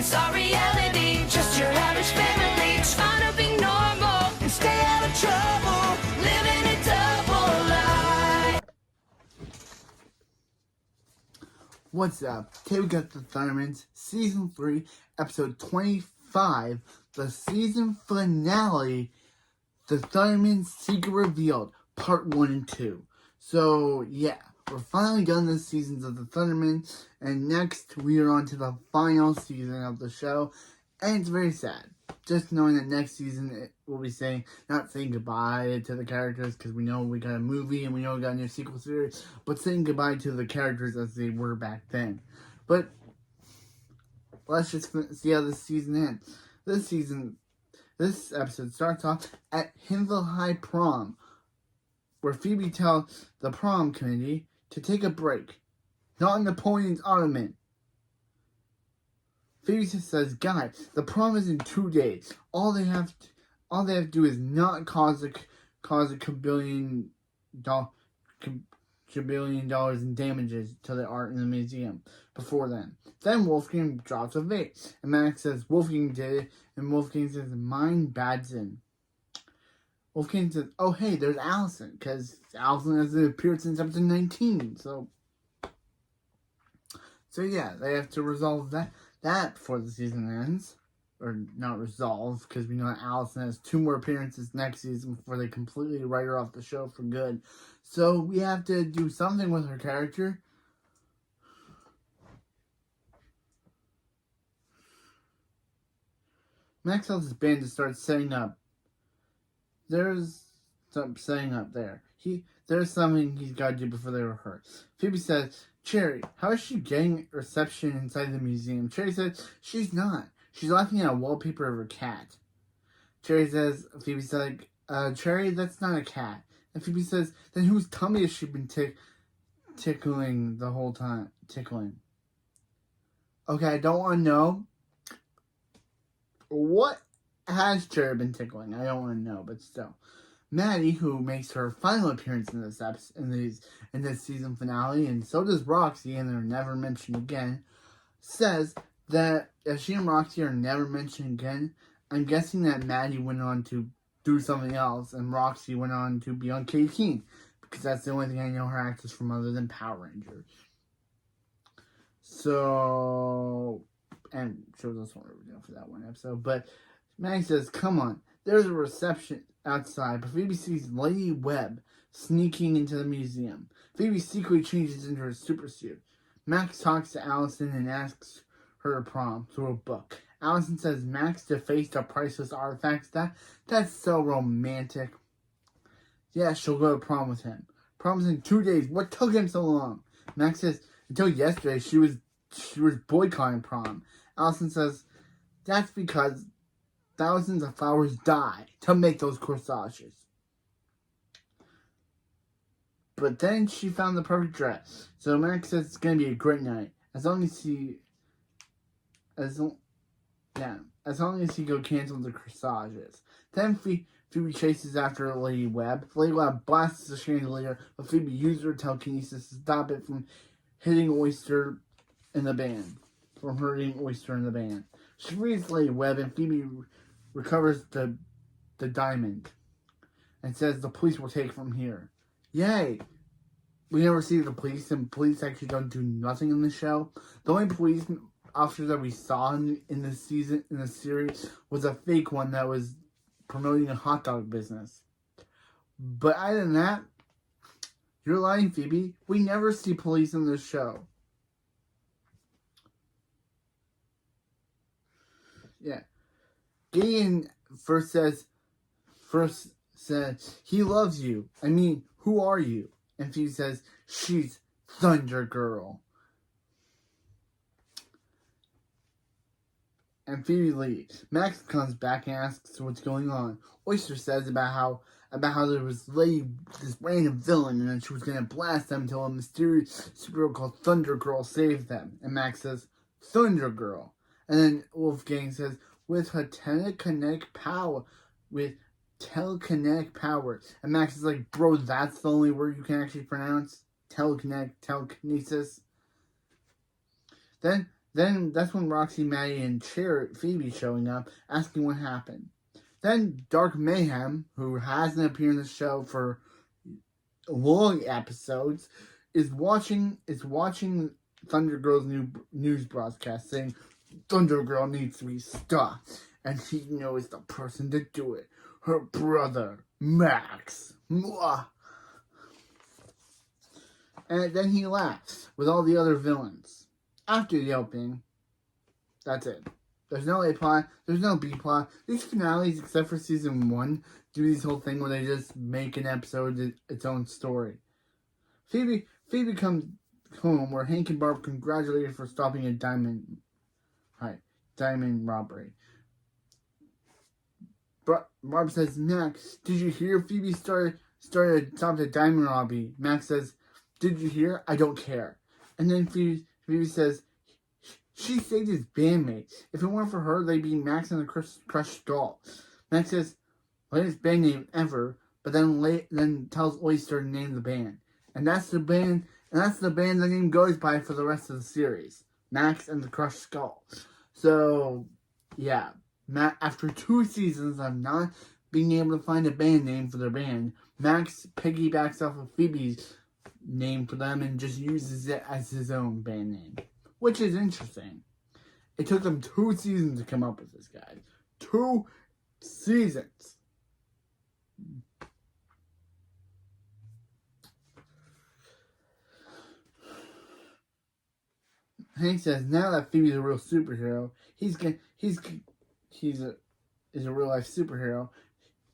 It's our reality, just your average family, trying to be normal and stay out of trouble, living a double life. What's up? Today we got the Thundermans Season 3, Episode 25, the season finale, The Thundermans Secret Revealed, Part 1 and 2. So, yeah, we're finally done this season of the Thundermans, and next we are on to the final season of the show, and it's very sad. Just knowing that next season we'll be not saying goodbye to the characters, because we know we got a movie and we know we got a new sequel series, but saying goodbye to the characters as they were back then. But let's just see how this season ends. This episode starts off at Hinville High Prom, where Phoebe tells the prom committee to take a break, not in Napoleon's ottoman. Phoebe says, "Guys, the prom is in 2 days. All they have to do is not cause a $1 billion in damages to the art in the museum before then." Then Wolfgang drops a vase, and Max says Wolfgang did it, and Wolfgang says, "Mine Badson." Wolfgang says, "Oh hey, there's Allison," because Allison hasn't appeared since episode 19. So yeah, they have to resolve that before the season ends. Or not resolve, because we know that Allison has 2 more appearances next season before they completely write her off the show for good. So we have to do something with her character. Max tells his band to start setting up. There's some setting up there. There's something he's got to do before they rehearse. Phoebe says, "Cherry, how is she getting reception inside the museum?" Cherry says, "She's not. She's laughing at a wallpaper of her cat." Phoebe says, "Cherry, that's not a cat." And Phoebe says, "Then whose tummy has she been tickling the whole time? Tickling." Okay, I don't want to know. What has Cherry been tickling? I don't want to know, but still. Maddie, who makes her final appearance in this season finale, and so does Roxy, and they're never mentioned again, says that if she and Roxy are never mentioned again, I'm guessing that Maddie went on to do something else, and Roxy went on to be on K-Teen, because that's the only thing I know her actress from other than Power Rangers. So, and shows us what we're doing for that one episode, but Maddie says, "Come on, there's a reception outside," but Phoebe sees Lady Webb sneaking into the museum. Phoebe secretly changes into her super suit. Max talks to Allison and asks her to prom through a book. Allison says Max defaced a priceless artifact. That's so romantic. Yeah, she'll go to prom with him. Prom's in 2 days. What took him so long? Max says until yesterday she was boycotting prom. Allison says that's because thousands of flowers die to make those corsages. But then she found the perfect dress. So Max says it's going to be a great night. As long as he go cancel the corsages. Then Phoebe chases after Lady Webb. Lady Webb blasts the chandelier, but Phoebe uses her telekinesis to stop it from hitting Oyster in the band. She frees Lady Webb, and Phoebe recovers the diamond and says the police will take it from here. Yay! We never see the police, and police actually don't do nothing in the show. The only police officer that we saw in the series, was a fake one that was promoting a hot dog business. But other than that, you're lying, Phoebe. We never see police in this show. Yeah. Gideon first says, he loves you. I mean, who are you? And Phoebe says, she's Thunder Girl. And Phoebe leaves. Max comes back and asks what's going on. Oyster says about how there was this random villain, and then she was going to blast them until a mysterious superhero called Thunder Girl saved them. And Max says, Thunder Girl. And then Wolfgang says, with telekinetic power. And Max is like, bro, that's the only word you can actually pronounce? Telekinesis. Then Then that's when Roxy, Maddie, and Phoebe showing up, asking what happened. Then Dark Mayhem, who hasn't appeared in the show for long episodes, is watching Thunder Girl's new news broadcast, saying Thunder Girl needs to be stopped, and he knows the person to do it. Her brother, Max. Mwah. And then he laughs with all the other villains. After the opening, that's it. There's no A plot, there's no B plot. These finales, except for season 1, do this whole thing where they just make an episode its own story. Phoebe comes home where Hank and Barb congratulate her for stopping a diamond robbery. Barb says, Max, did you hear Phoebe started to stop the diamond robbery? Max says, did you hear? I don't care. And then Phoebe says, she saved his bandmate. If it weren't for her, they'd be Max and the crushed skull. Max says, latest band name ever, but then tells Oyster to name the band. And that's the band the name goes by for the rest of the series. Max and the Crushed Skull. So, yeah. After 2 seasons of not being able to find a band name for their band, Max piggybacks off of Phoebe's name for them and just uses it as his own band name. Which is interesting. It took them 2 seasons to come up with this, guys. 2 seasons. Hank says now that Phoebe's a real superhero, is a real life superhero.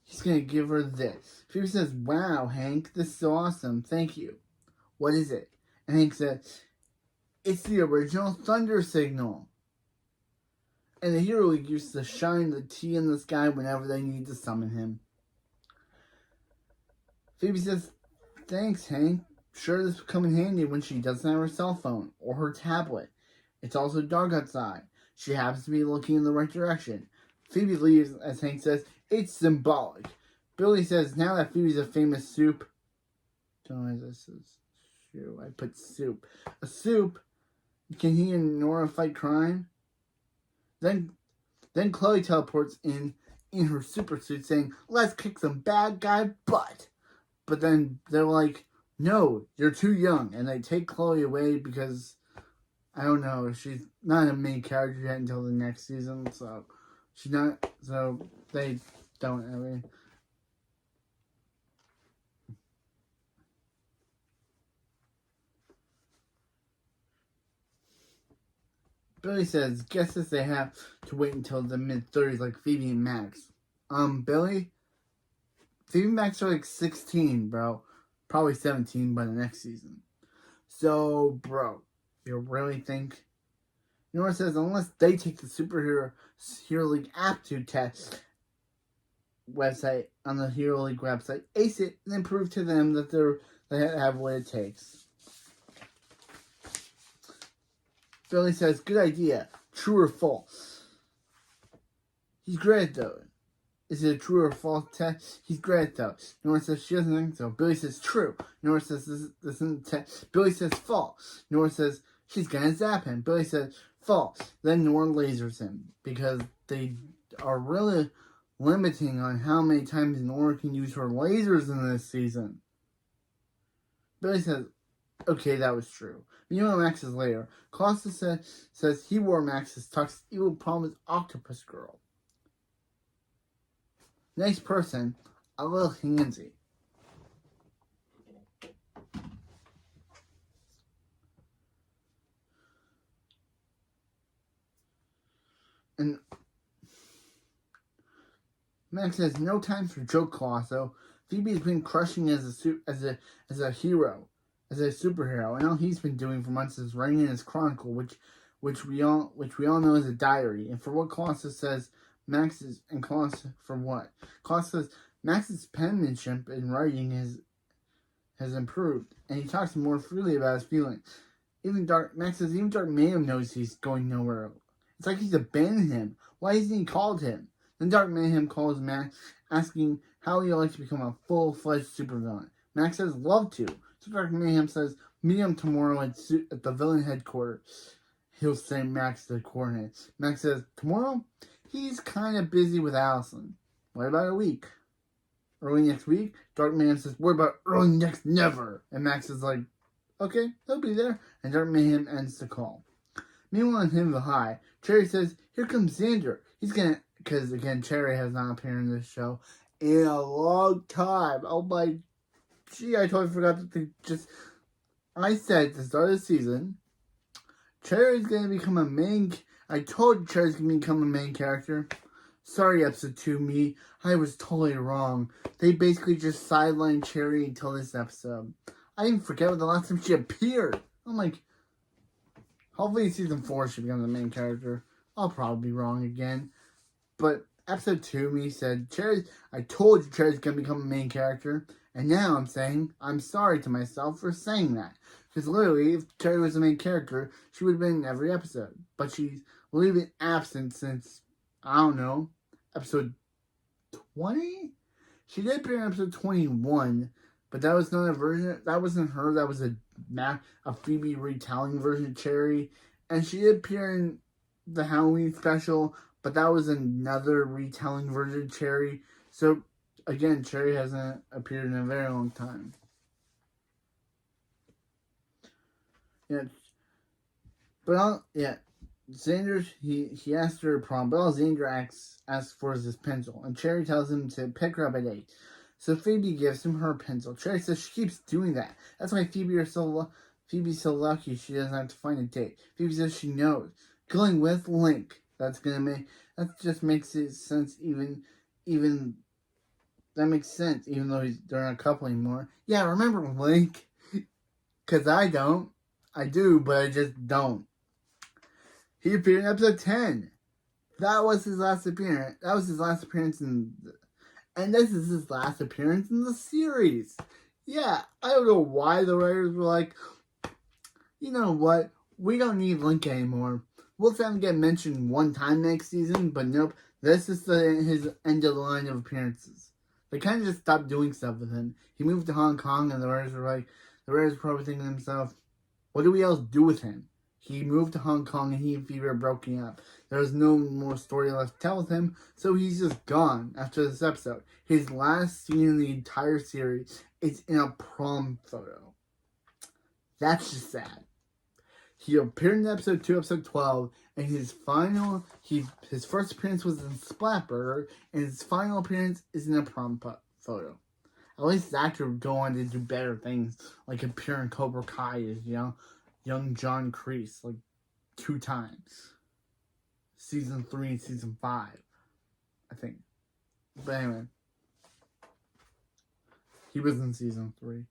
He's gonna give her this. Phoebe says, "Wow, Hank, this is so awesome. Thank you. What is it?" And Hank says, "It's the original thunder signal." And the Hero League used to shine the T in the sky whenever they need to summon him. Phoebe says, "Thanks, Hank. Sure, this will come in handy when she doesn't have her cell phone or her tablet. It's also dark outside. She happens to be looking in the right direction." Phoebe leaves as Hank says, "It's symbolic." Billy says, now that Phoebe's a famous soup. Don't know why this is true. I put soup. A soup. Can he and Nora fight crime? Then Chloe teleports in her super suit saying, "Let's kick some bad guy butt." But then they're like, "No, you're too young." And they take Chloe away because, I don't know, she's not a main character yet until the next season. So they don't, I mean. Billy says, guesses they have to wait until the mid-30s like Phoebe and Max. Billy? Phoebe and Max are like 16, bro. Probably 17 by the next season. So, bro, you really think? Nora says, unless they take the Hero League aptitude test website on the Hero League website, ace it, and then prove to them that they have what it takes. Billy says, good idea. True or false? He's great, though. Is it a true or false test? He's great, though. Nora says she doesn't think so. Billy says true. Nora says this isn't a test. Billy says false. Nora says she's gonna zap him. Billy says false. Then Nora lasers him because they are really limiting on how many times Nora can use her lasers in this season. Billy says, okay, that was true. Meanwhile, Max is later. Costa says he wore Max's tux. Evil promised octopus girl. Nice person, a little handsy. And Max says no time for joke, Colosso. Phoebe's been crushing as a hero. As a superhero, and all he's been doing for months is writing in his chronicle, which we all know is a diary. And for what Colossus says, for what? Colossus says Max's penmanship in writing has improved, and he talks more freely about his feelings. Max says even Dark Mayhem knows he's going nowhere. It's like he's abandoned him. Why hasn't he called him? Then Dark Mayhem calls Max, asking how he'd like to become a full-fledged supervillain. Max says love to. So Dark Mayhem says, meet him tomorrow at the villain headquarters. he'll send Max the coordinates. Max says, tomorrow, he's kind of busy with Allison. What about a week? Early next week? Darkman says, what about early next never? And Max is like, okay, he'll be there. And Darkman ends the call. Meanwhile, in him the high, Cherry says, here comes Xander. He's gonna, because again, Cherry has not appeared in this show in a long time. Oh my, gee, I totally forgot to just, I said at the start of the season, Cherry's gonna become a main, I told Cherry's gonna become a main character. Sorry, episode 2, me. I was totally wrong. They basically just sidelined Cherry until this episode. I even forget what the last time she appeared. I'm like, hopefully in season 4 she becomes the main character. I'll probably be wrong again. But episode 2, me said, I told you Cherry's gonna become a main character. And now I'm saying, I'm sorry to myself for saying that. Because literally, if Cherry was the main character, she would have been in every episode. But she's literally been absent since, I don't know, episode 20? She did appear in episode 21, but that was not a version, that wasn't her, that was a Phoebe retelling version of Cherry. And she did appear in the Halloween special, but that was another retelling version of Cherry. So, again, Cherry hasn't appeared in a very long time. Yeah. But, Xander, he asked her to prom, but all Xander asks for is his pencil, and Cherry tells him to pick her up at 8. So Phoebe gives him her pencil. Cherry says she keeps doing that. That's why Phoebe's so lucky she doesn't have to find a date. Phoebe says she knows. Going with Link. That just makes it sense even that makes sense, even though they're not a couple anymore. Yeah, remember Link? Because I don't. I do, but I just don't. He appeared in episode 10. That was his last appearance. That was his last appearance and this is his last appearance in the series. Yeah, I don't know why the writers were like, you know what? We don't need Link anymore. We'll have him get mentioned one time next season, but nope. This is his end of the line of appearances. They kind of just stopped doing stuff with him. He moved to Hong Kong, and the writers were probably thinking to themselves, what do we else do with him? He moved to Hong Kong and he and Phoebe are broken up. There's no more story left to tell with him, so he's just gone after this episode. His last scene in the entire series is in a prom photo. That's just sad. He appeared in episode 2, episode 12, and his first appearance was in Splatburger, and his final appearance is in a prom photo. At least the actor would go on to do better things, like appear in Cobra Kai as young John Kreese, like 2 times. Season 3 and season 5, I think. But anyway. He was in season 3.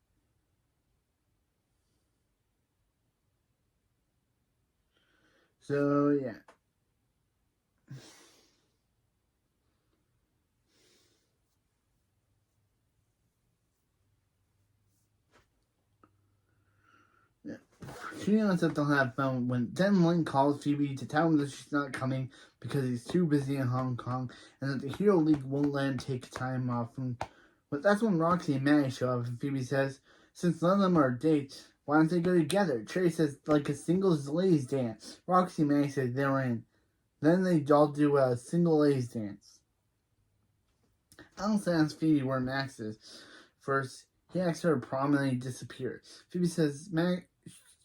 So, yeah. She wants that they'll have fun when then Link calls Phoebe to tell him that she's not coming because he's too busy in Hong Kong and that the Hero League won't let him take time off. But that's when Roxy and Manny show up and Phoebe says, since none of them are dates, why don't they go together? Cherry says, like a singles ladies dance. Roxy and Manny says they're in. Then they all do a single ladies dance. Allison asks Phoebe where Max is. First, he asks her to prom and then he disappears. Phoebe says,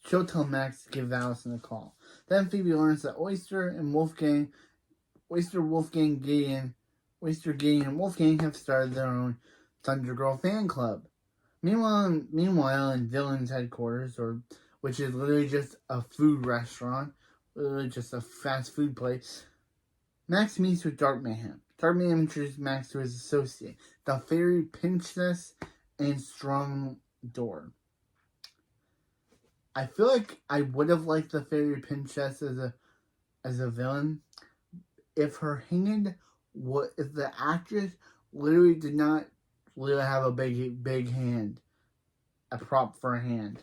she'll tell Max to give Allison a call. Then Phoebe learns that Oyster, Gideon, and Wolfgang have started their own Thunder Girl fan club. Meanwhile, in Dylan's headquarters, which is literally just a food restaurant, literally just a fast food place, Max meets with Dark Mayhem. Dark Mayhem introduces Max to his associate, the Fairy Princess and Strong Door. I feel like I would have liked the Fairy Princess as a villain if the actress literally did not literally have a big hand, a prop for a hand.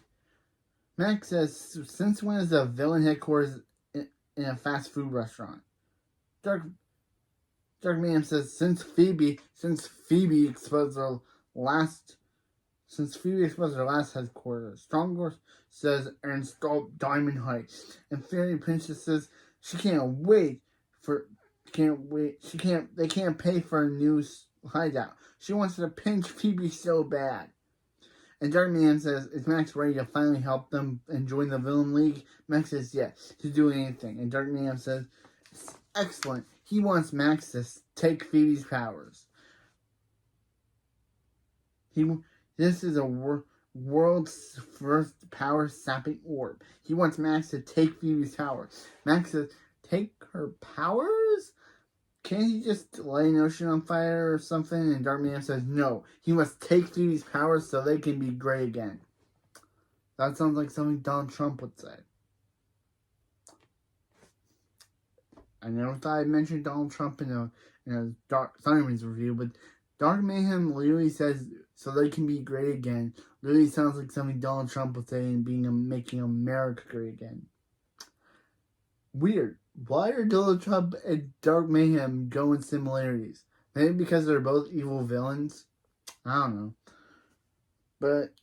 Max says, since when is a villain headquarters in a fast food restaurant? Dark Man says, since Phoebe exposed her last since Phoebe exposed her last headquarters. Strongest says are installed Diamond Heights, and Fairy Princess says she can't wait. They can't pay for a new hideout. She wants to pinch Phoebe so bad. And Dark Man says, is Max ready to finally help them and join the Villain League? Max says yes, to do anything. And Dark Man says, excellent. He wants Max to take Phoebe's powers. This is a world's first power-sapping orb. He wants Max to take Phoebe's powers. Max says, take her powers? Can't he just light an ocean on fire or something? And Dark Man says, no. He must take Phoebe's powers so they can be great again. That sounds like something Donald Trump would say. I never thought I'd mention Donald Trump in a Dark Thunderman's review, but Dark Mayhem literally says, so they can be great again. Literally sounds like something Donald Trump would say in making America great again. Weird. Why are Donald Trump and Dark Mayhem going similarities? Maybe because they're both evil villains? I don't know. But,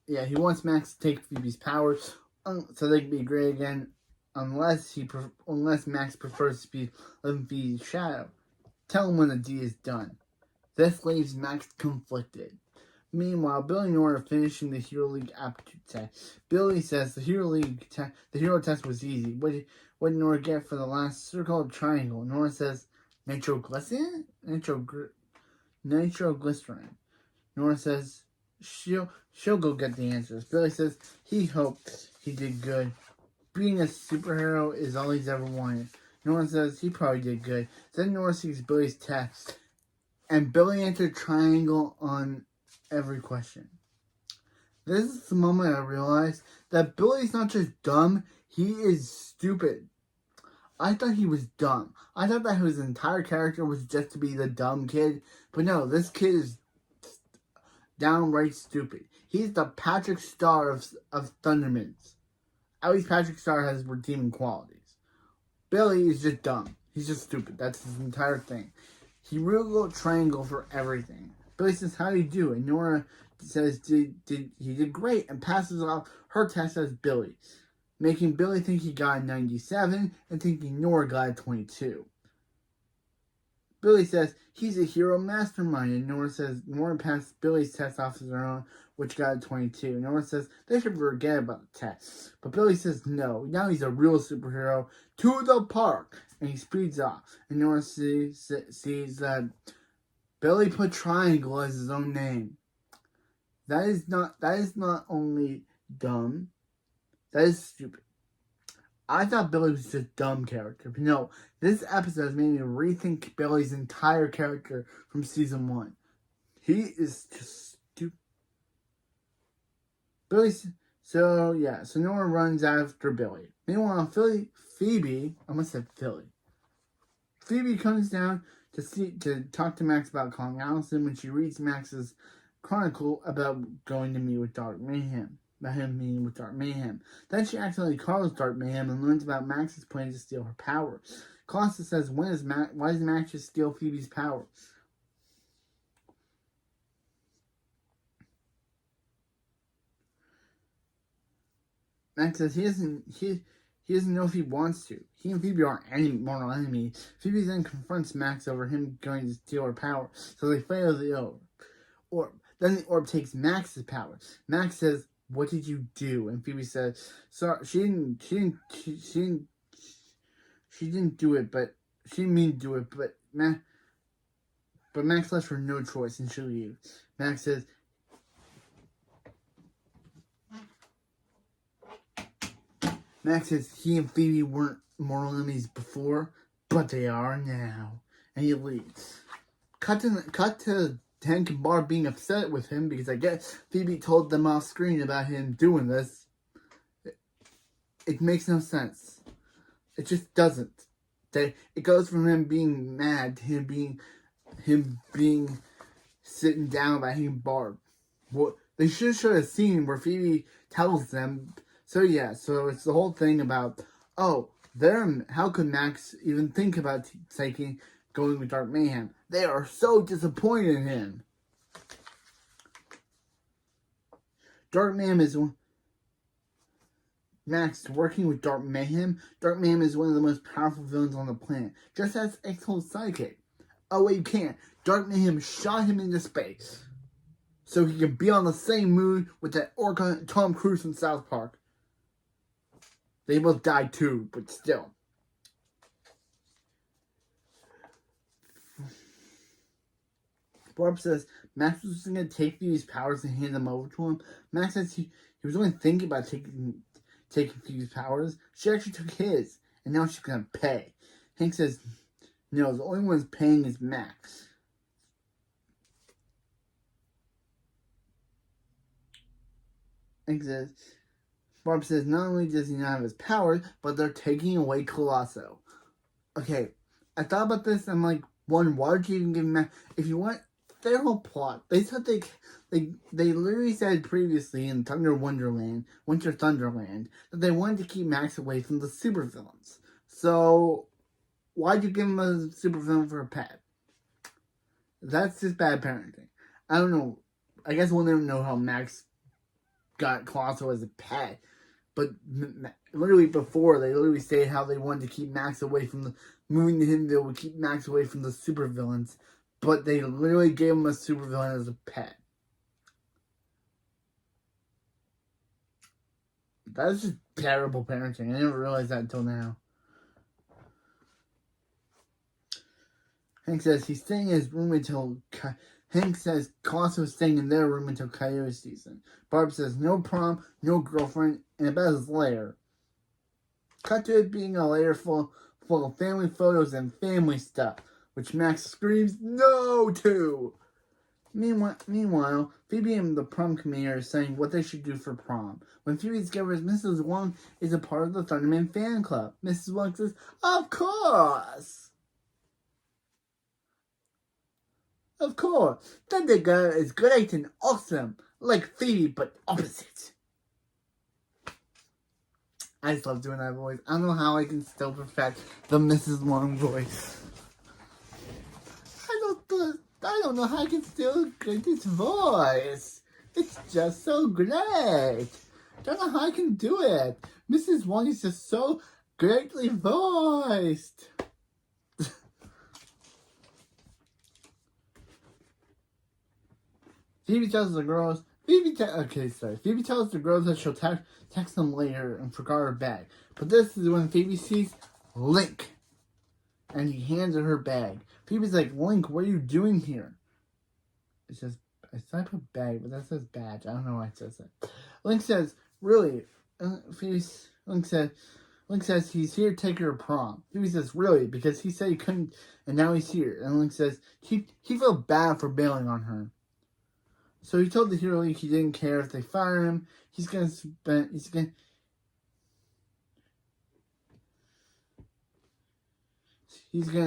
he wants Max to take Phoebe's powers so they can be great again, unless Max prefers to be living Phoebe's shadow. Tell him when the deed is done. This leaves Max conflicted. Meanwhile, Billy and Nora are finishing the Hero League aptitude test. Billy says the hero test was easy. What did Nora get for the last circle of triangle? Nora says nitroglycerin. Nitroglycerin. Nora says she'll go get the answers. Billy says he hoped he did good. Being a superhero is all he's ever wanted. Nora says he probably did good. Then Nora sees Billy's test, and Billy entered triangle on every question. This is the moment I realized that Billy's not just dumb, he is stupid. I thought he was dumb. I thought that his entire character was just to be the dumb kid, but no, this kid is downright stupid. He's the Patrick Star of Thundermans. At least Patrick Star has redeeming qualities. Billy is just dumb. He's just stupid. That's his entire thing. He really wrote triangle for everything. Billy says, how do you do? And Nora says he did great and passes off her test as Billy, making Billy think he got a 97 and thinking Nora got a 22. Billy says he's a hero mastermind, and Nora passed Billy's test off as her own, which got a 22. Nora says they should forget about the test, but Billy says no. Now he's a real superhero. To the park, and he speeds off. And Nora sees that Billy put triangle as his own name. That is not only dumb, that is stupid. I thought Billy was just a dumb character, but no, this episode has made me rethink Billy's entire character from season 1. He is just stupid. So Nora runs after Billy. Meanwhile, Phoebe comes down to talk to Max about calling Allison when she reads Max's chronicle about going to meet with Dark Mayhem. About him meeting with Dark Mayhem. Then she accidentally calls Dark Mayhem and learns about Max's plan to steal her power. Colossus says, why does Max just steal Phoebe's power? Max says he doesn't know if he wants to. He and Phoebe aren't any mortal enemies. Phoebe then confronts Max over him going to steal her power, so they fight over the orb. Then the orb takes Max's power. Max says, what did you do? And Phoebe says, sorry, she didn't do it, but she didn't mean to do it, but Max left her no choice and she leaves. Max says, he and Phoebe weren't mortal enemies before, but they are now. And he leaves. Cut to Hank and Barb being upset with him because I guess Phoebe told them off screen about him doing this. It makes no sense. It just doesn't. It goes from him being mad to him being sitting down by him and Barb. Well, they should have seen where Phoebe tells them. So it's the whole thing about, how could Max even think about taking going with Dark Mayhem. They are so disappointed in him. Dark Mayhem is Max working with Dark Mayhem. Dark Mayhem is one of the most powerful villains on the planet, just as X-Hole's sidekick. Oh wait, you can't. Dark Mayhem shot him into space, so he can be on the same moon with that orca Tom Cruise from South Park. They both died too, but still. Barb says Max was going to take these powers and hand them over to him. Max says he was only thinking about taking Phoebe's powers. She actually took his, and now she's going to pay. Hank says, no, the only one paying is Max. Hank says, Barb says, not only does he not have his powers, but they're taking away Colosso. Okay, I thought about this, I'm like, one, why would you even give him Max? If you want their whole plot, they said they literally said previously in Winter Thunderland, that they wanted to keep Max away from the supervillains. So, why'd you give him a supervillain for a pet? That's just bad parenting. I don't know. I guess we'll never know how Max got Colosso as a pet. But literally before, they literally stated how they wanted to keep Max away from the... Moving to him, they would keep Max away from the supervillains. But they literally gave him a supervillain as a pet. That's just terrible parenting. I never realized that until now. Hank says he's staying in his room until... Hank says Colosso is staying in their room until Coyote season. Barb says no prom, no girlfriend, and about his lair. Cut to it being a lair full of family photos and family stuff, which Max screams no to. Meanwhile, Phoebe and the prom committee are saying what they should do for prom. When Phoebe discovers Mrs. Wong is a part of the Thunderman fan club, Mrs. Wong says, of course! Of course! Thunder Girl is great and awesome, like Phoebe, but opposite. I just love doing that voice. I don't know how I can still perfect the Mrs. Wong voice. I don't know how I can still get this voice. It's just so great. I don't know how I can do it. Mrs. Wong is just so greatly voiced. Phoebe tells the girls... Phoebe tells the girls that she'll text them later and forgot her bag. But this is when Phoebe sees Link. And he hands her bag. Phoebe's like, Link, what are you doing here? It says, I said I put bag, but that says badge. I don't know why it says that. Link says, really? Link says he's here to take her to prom. Phoebe says, really? Because he said he couldn't, and now he's here. And Link says, he felt bad for bailing on her. So he told the Hero League he didn't care if they fire him. He's gonna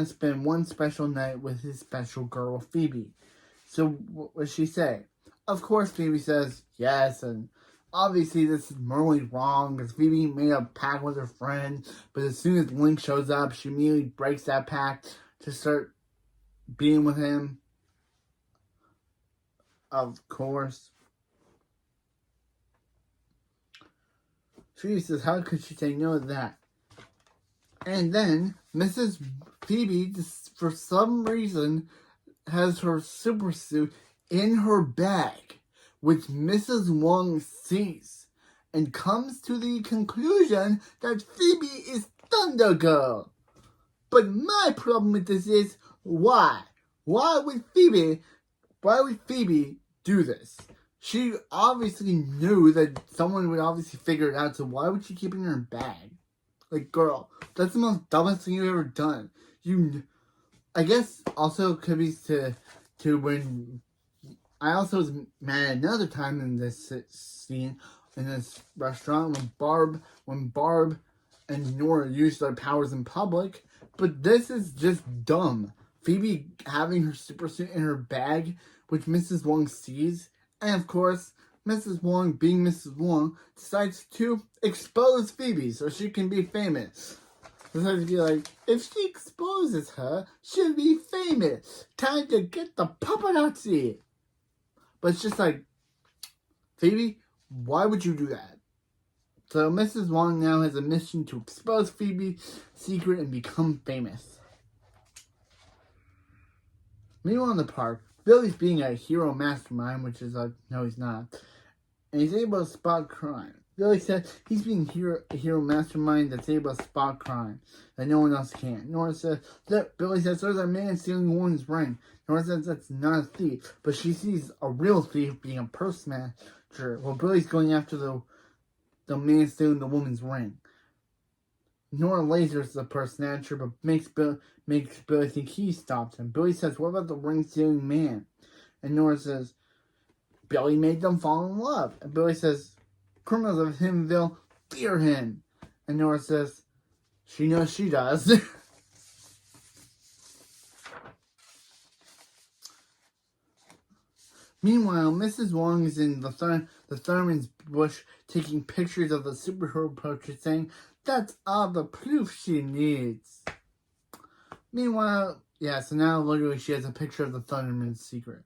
spend one special night with his special girl, Phoebe. So what does she say? Of course, Phoebe says yes, and obviously this is morally wrong because Phoebe made a pact with her friend, but as soon as Link shows up, she immediately breaks that pact to start being with him. Of course. Phoebe says, how could she say no to that? And then Mrs. Phoebe, for some reason, has her super suit in her bag, which Mrs. Wong sees, and comes to the conclusion that Phoebe is Thunder Girl. But my problem with this is, why? Why would Phoebe do this? She obviously knew that someone would obviously figure it out, so why would she keep it in her bag? Like, girl, that's the most dumbest thing you've ever done. I guess also could be to when I also was mad another time in this scene in this restaurant when Barb and Nora used their powers in public. But this is just dumb. Phoebe having her super suit in her bag, which Mrs. Wong sees, and of course, Mrs. Wong, being Mrs. Wong, decides to expose Phoebe so she can be famous. Sometimes be like, if she exposes her, she'll be famous. Time to get the paparazzi. But it's just like, Phoebe, why would you do that? So Mrs. Wong now has a mission to expose Phoebe's secret and become famous. Meanwhile in the park, Billy's being a hero mastermind, which is like, no he's not. And he's able to spot crime. Billy said he's being a hero mastermind that's able to spot crime that no one else can. Nora says, Billy says, there's a man stealing a woman's ring. Nora says that's not a thief, but she sees a real thief being a purse snatcher while Billy's going after the man stealing the woman's ring. Nora lasers the purse snatcher, but makes Billy think he stopped him. Billy says, what about the ring stealing man? And Nora says, Billy made them fall in love. And Billy says, criminals of Himville fear him. And Nora says, she knows she does. Meanwhile, Mrs. Wong is in the Thurman's bush taking pictures of the superhero portrait, saying that's all the proof she needs. Meanwhile, so now literally she has a picture of the Thunderman's secret.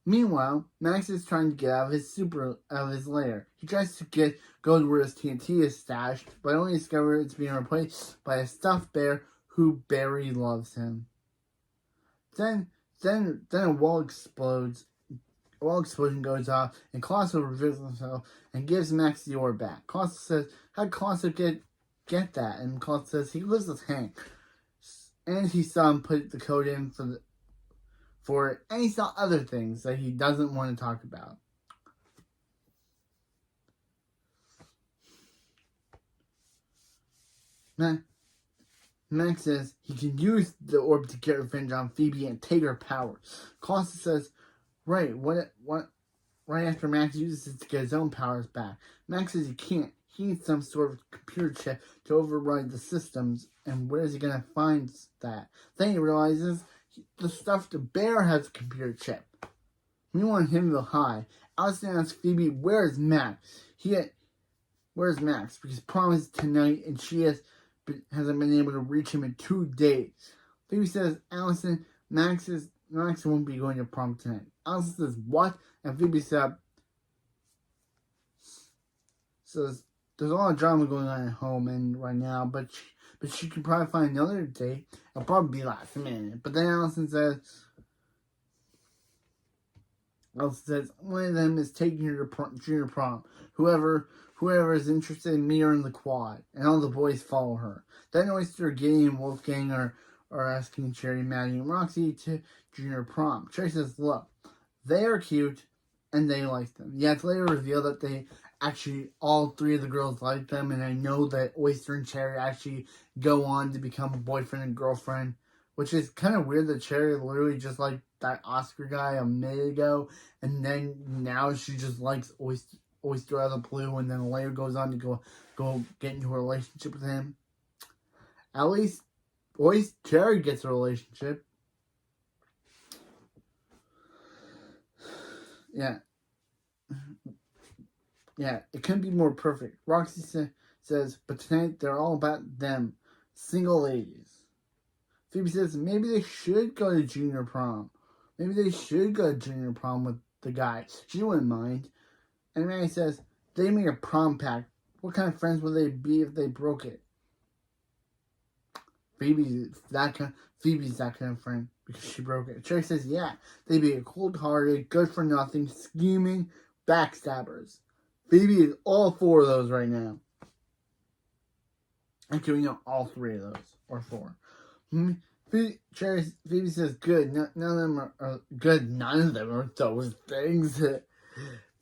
Meanwhile, Max is trying to get out of his lair. He tries to go to where his TNT is stashed, but only discovers it's being replaced by a stuffed bear who Barry loves him. Then a wall explodes. A wall explosion goes off, and Colosso reveals himself and gives Max the orb back. Colosso says, how did Colosso get that? And Colosso says he lives with Hank. And he saw him put the code in for it, and he saw other things that he doesn't want to talk about. Max says he can use the orb to get revenge on Phoebe and take her power. Colosso says, right after Max uses it to get his own powers back. Max says he can't. He needs some sort of computer chip to override the systems, and where is he going to find that? Then he realizes the stuffed bear has a computer chip. Meanwhile, in Himville High, Allison asks Phoebe, where's Max? Where's Max? Because prom is tonight, and she hasn't been able to reach him in 2 days. Phoebe says, Allison, Max won't be going to prom tonight. Allison says, what? And Phoebe says, there's a lot of drama going on at home and right now, but she can probably find another date. It'll probably be last minute. But then Allison says, one of them is taking her to junior prom. Whoever is interested in me or in the quad. And all the boys follow her. Then Oyster, Gideon, and Wolfgang are asking Cherry, Maddie, and Roxy to junior prom. Cherry says, look, they are cute and they like them. Yet later reveal that they actually, all three of the girls like them, and I know that Oyster and Cherry actually go on to become boyfriend and girlfriend, which is kind of weird that Cherry literally just liked that Oscar guy a minute ago, and then now she just likes Oyster out of the blue, and then later goes on to go get into a relationship with him. At least Cherry gets a relationship. Yeah, it couldn't be more perfect. Roxy says, but tonight they're all about them. Single ladies. Phoebe says, maybe they should go to junior prom. Maybe they should go to junior prom with the guy. She wouldn't mind. And Mary says, they made a prom pact. What kind of friends would they be if they broke it? Phoebe's that kind of friend because she broke it. Cherry says, yeah, they'd be a cold-hearted, good-for-nothing, scheming backstabbers. Phoebe is all four of those right now. Actually, no, all three of those, or four. Phoebe says, good, none of them are good, none of them are those things.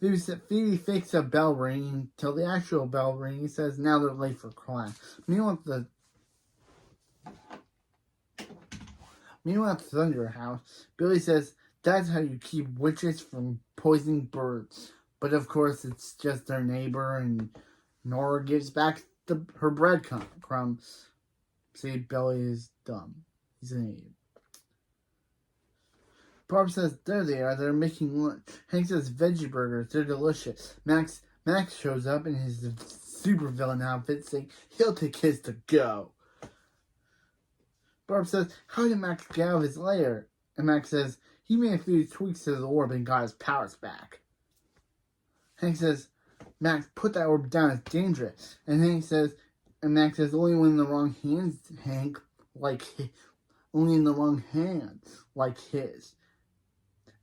Phoebe fakes a bell ringing till the actual bell ring. He says, now they're late for class. Meanwhile, at the Thunder House, Billy says, that's how you keep witches from poisoning birds. But of course, it's just their neighbor, and Nora gives back her breadcrumbs. See, Billy is dumb. He's an idiot. Barb says, there they are. They're making lunch. Hank says, veggie burgers. They're delicious. Max shows up in his supervillain outfit, saying he'll take his to go. Barb says, how did Max get out of his lair? And Max says, he made a few tweaks to the orb and got his powers back. Hank says, Max, put that orb down, it's dangerous. And Max says, only when in the wrong hands, Hank, only in the wrong hands, like his.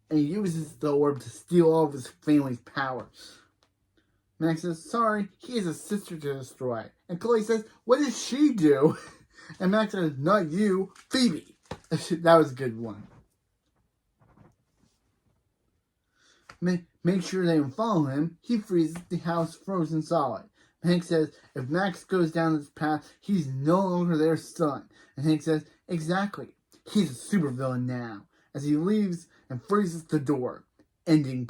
And he uses the orb to steal all of his family's power. Max says, sorry, he has a sister to destroy. And Chloe says, what did she do? And Max says, not you, Phoebe. That was a good one. Make sure they don't follow him. He freezes the house frozen solid. Hank says, if Max goes down this path, he's no longer their son. And Hank says, exactly. He's a supervillain now. As he leaves and freezes the door, ending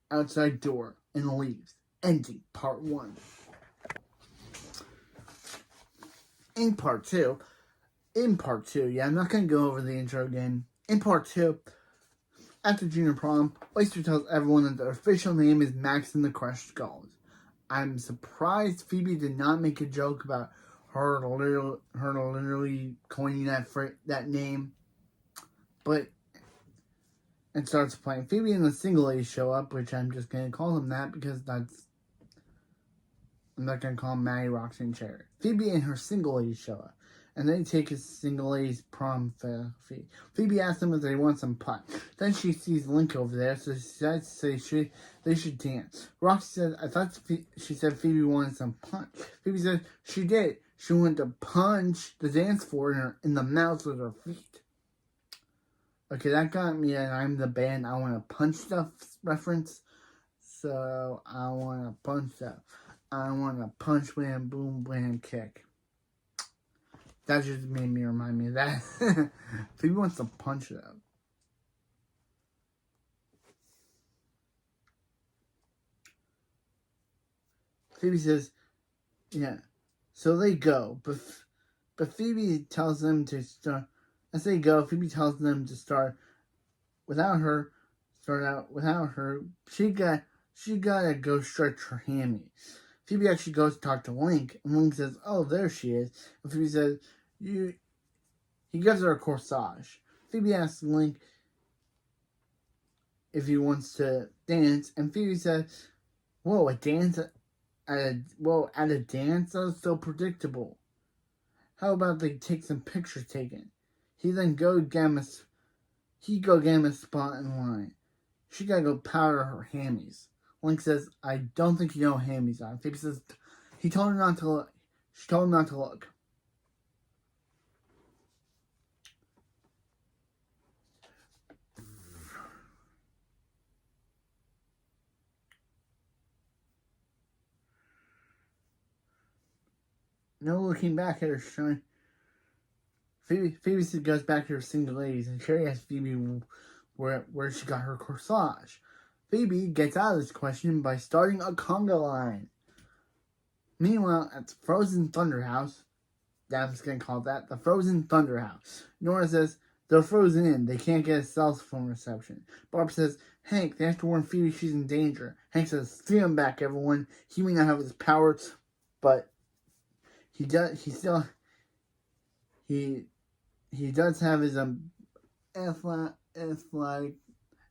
outside door, and leaves, ending part 1. In part 2, I'm not going to go over the intro again. In part 2, after junior prom, Oyster tells everyone that their official name is Max and the Crushed Skulls. I'm surprised Phoebe did not make a joke about her literally coining that name. But it starts playing. Phoebe and the single ladies show up, which I'm just going to call them that because I'm not going to call them Maddie, Roxy, and Cherry. Phoebe and her single ladies show up. And they take his single ladies prom fee. Phoebe asks them if they want some punch. Then she sees Link over there, so she decides to say they should dance. Roxy said, I thought she said Phoebe wanted some punch. Phoebe said she did. She wanted to punch the dance floor in the mouth with her feet. Okay, that got me an I'm the band, I want to punch stuff reference. So, I want to punch stuff. I want to punch, wham, boom, blam, kick. That just made me remind me of that. Phoebe wants to punch though. Phoebe says, yeah. So they go, but Phoebe tells them to start. As they go, Phoebe tells them to start without her. Start out without her. She gotta go stretch her hammy. Phoebe actually goes to talk to Link, and Link says, "Oh, there she is." And Phoebe says, He gives her a corsage. Phoebe asks Link if he wants to dance, and Phoebe says, "Whoa, a dance at a dance? That was so predictable. How about they take some pictures taken?" He then go get him a spot in line. She gotta go powder her hammies. Link says, "I don't think you know what hammies are." Phoebe says, he told her not to look. She told him not to look. No looking back at her shine. Phoebe goes back to her single ladies, and Cherry asks Phoebe where she got her corsage. Phoebe gets out of this question by starting a conga line. Meanwhile, at the Frozen Thunder House, I'm just going to call that the Frozen Thunder House, Nora says they're frozen in. They can't get a cell phone reception. Barb says, Hank, they have to warn Phoebe she's in danger. Hank says, "See him back, everyone. He may not have his powers, but he does have his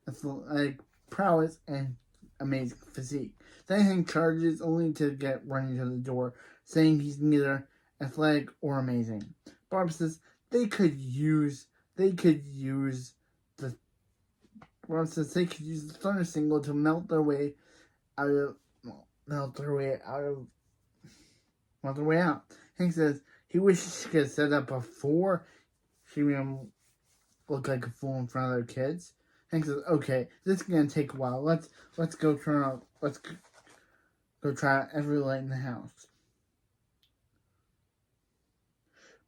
athletic prowess and amazing physique." Then Hank charges only to get running to the door, saying he's neither athletic or amazing. Barb says they could use the thunder single to melt their way out. Hank says he wishes she could have said that before she made him look like a fool in front of their kids. Hank says, "Okay, this is gonna take a while. Let's go try out every light in the house."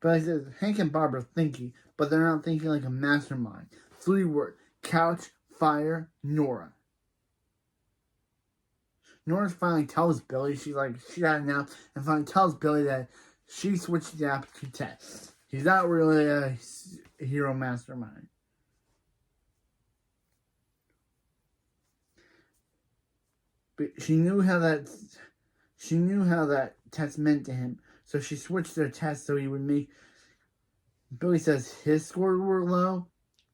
But he says Hank and Barb are thinking, but they're not thinking like a mastermind. 3 words: couch, fire, Nora. Nora finally tells Billy she got enough, and finally tells Billy that she switched the app to Tess. He's not really a hero mastermind. But she knew how that Tess meant to him, so she switched their Tess so he would make Billy says his scores were low.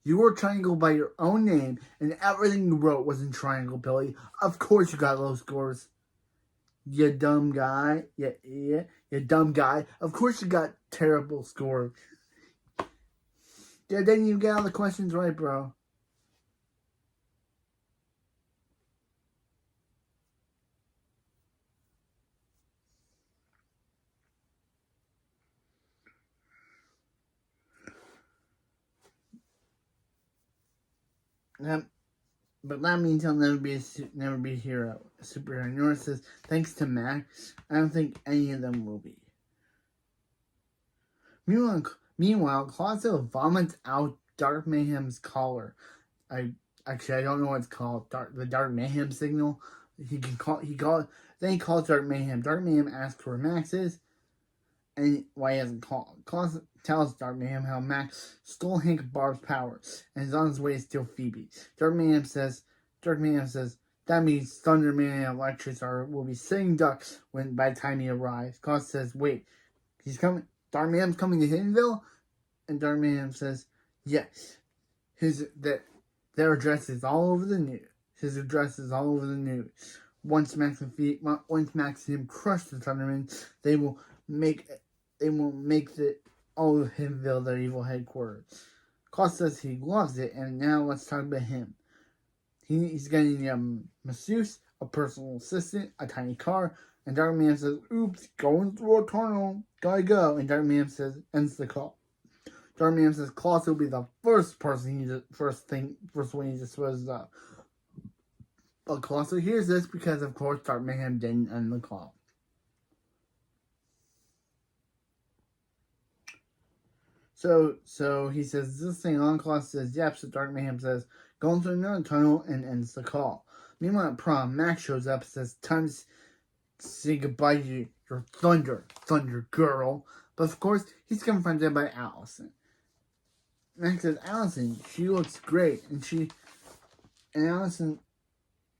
You were trying to go by your own name, and everything you wrote was in triangle, Billy. Of course you got low scores. You dumb guy. Yeah, you dumb guy. Of course you got terrible scores. Yeah, didn't you get all the questions right, bro? But that means he'll never be a hero, a superhero. Nora says, thanks to Max, I don't think any of them will be. Meanwhile, Clouseau vomits out Dark Mayhem's collar. I don't know what it's called. The Dark Mayhem signal. Then he calls Dark Mayhem. Dark Mayhem asks where Max is, and why he hasn't called. Clouseau tells Dark Mayhem how Max stole Hank Barb's power and is on his way to steal Phoebe. Dark Mayhem says, that means Thunderman and Electric will be sitting ducks by the time he arrives. Clouseau says, wait, he's coming. Dark Mayhem's coming to Hiddenville? And Dark Mayhem says, yes. Their address is all over the news. His address is all over the news. Once Max and him crush the Thunderman, they will make all of Hiddenville their evil headquarters. Klaus says he loves it, and now let's talk about him. He's getting a masseuse, a personal assistant, a tiny car, and Dark Man says, oops, going through a tunnel, gotta go. And Dark Man says, ends the call. Dark Man says Klaus will be the first one he disposes of. But Klaus hears this because, of course, Dark Mayhem didn't end the call. So he says, this thing on. Klaus says, yep. So Dark Mayhem says, going through another tunnel, and ends the call. Meanwhile, at prom, Max shows up and says, time to say goodbye to your Thunder girl. But of course, he's confronted by Allison. Max says, Allison, she looks great. And Allison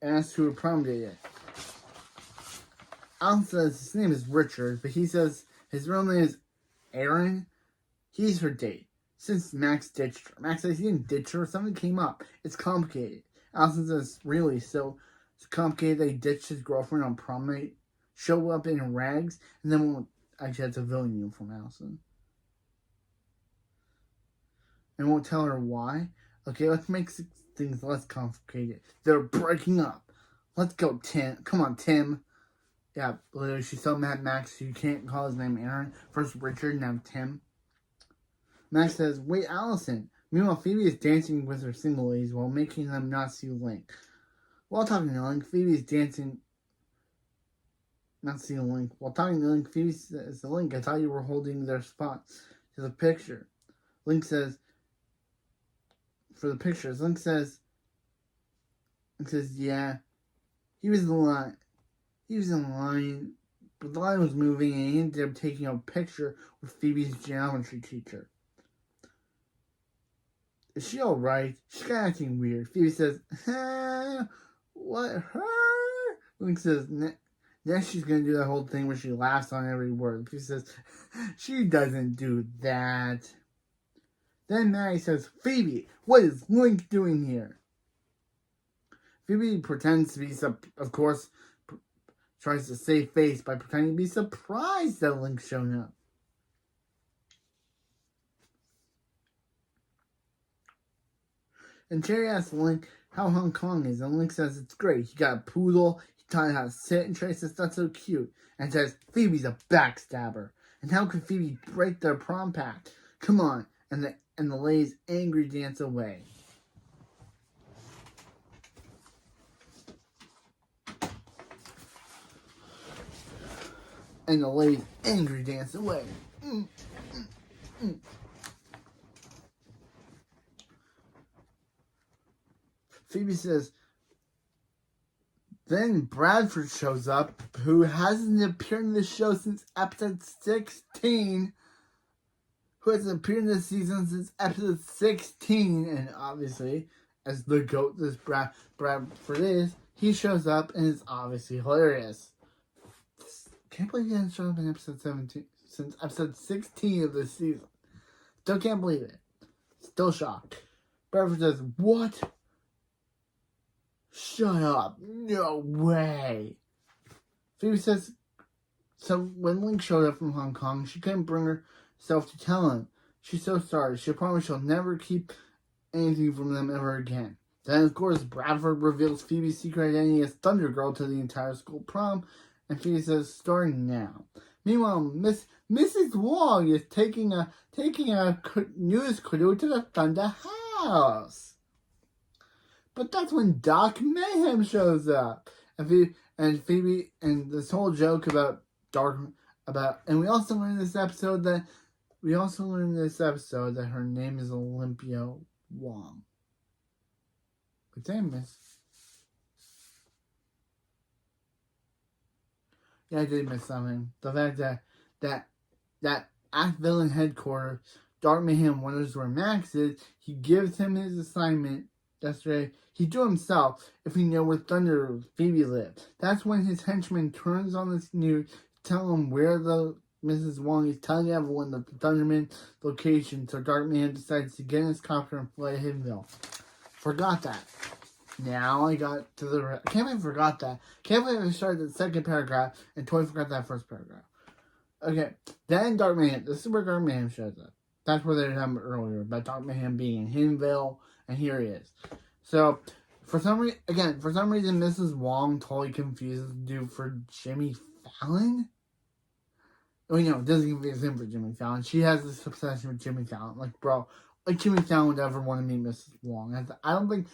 asks who her prom date is. Allison says his name is Richard, but he says his real name is Aaron. He's her date. Since Max ditched her. Max says he didn't ditch her. Something came up. It's complicated. Allison says, really? So it's complicated that he ditched his girlfriend on prom night, show up in rags, and then won't actually have a villain uniform, Allison. And won't tell her why. Okay, let's make things less complicated. They're breaking up. Let's go, Tim. Come on, Tim. Yeah, literally, she's so mad at Max, you can't call his name Aaron. First Richard, now Tim. Max says, wait, Allison. Meanwhile, Phoebe is dancing with her single ladies while making them not see Link. While talking to Link, Phoebe is dancing... Not seeing Link. While talking to Link, Phoebe says to Link, I thought you were holding their spot. To the picture. Link says... For the pictures, Link says, yeah, he was in the line, but the line was moving, and he ended up taking a picture with Phoebe's geometry teacher. Is she alright? She's kind of acting weird. Phoebe says, what, her? Link says, next she's going to do that whole thing where she laughs on every word. Phoebe says, she doesn't do that. Then Mary says, Phoebe, what is Link doing here? Phoebe pretends to be, of course, tries to save face by pretending to be surprised that Link's shown up. And Cherry asks Link how Hong Kong is, and Link says it's great. He got a poodle, he taught him how to sit, and Cherry says that's so cute, and says Phoebe's a backstabber. And how could Phoebe break their prom pact? Come on. And the ladies angry dance away. And the ladies angry dance away. Phoebe says, then Bradford shows up, who hasn't appeared in the show since episode 16. Who hasn't appeared in this season since episode 16, and obviously, as the GOAT this Bradford is, he shows up and is obviously hilarious. Can't believe he hasn't shown up in episode 17 since episode 16 of this season. Still can't believe it. Still shocked. Bradford says, what? Shut up. No way. Phoebe says, so when Link showed up from Hong Kong, she couldn't bring herself to tell him. She's so sorry. She promised she'll never keep anything from them ever again. Then, of course, Bradford reveals Phoebe's secret identity as Thunder Girl to the entire school prom, and Phoebe says, starting now. Meanwhile, Mrs. Wong is taking a news crew to the Thunder House. But that's when Doc Mayhem shows up, and Phoebe and this whole joke about and we also learned this episode that her name is Olympia Wong. What's that, miss? Yeah, I did miss something. The fact that at villain headquarters, Dark Mayhem wonders where Max is. He gives him his assignment yesterday. He drew himself if he knew where Thunder Phoebe lived. That's when his henchman turns on this news to tell him where the Mrs. Wong is telling everyone that the Thunderman location. So Dark Mayhem decides to get in his copter and fly to Hiddenville. Forgot that. Now I got to the... I can't believe I forgot that. Can't believe I started the second paragraph and totally forgot that first paragraph. Okay. Then Dark Mayhem. This is where Dark Mayhem shows up. That's where they were talking earlier. About Dark Mayhem being in Hiddenville. And here he is. So, for some reason, Mrs. Wong totally confuses the dude for Jimmy Fallon. Oh, no, it doesn't confuse him for Jimmy Fallon. She has this obsession with Jimmy Fallon. Like, bro, like Jimmy Fallon would ever want to meet Mrs. Wong. I don't think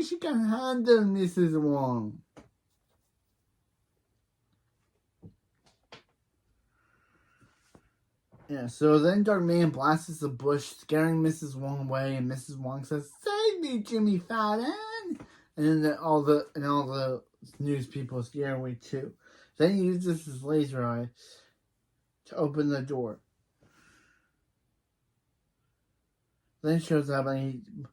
she can handle Mrs. Wong. Yeah, so then Dark Mayhem blasts the bush, scaring Mrs. Wong away, and Mrs. Wong says, "Save me, Jimmy Fallon!" And then all the news people scare away too. Then he uses his laser eye to open the door. Then he shows up and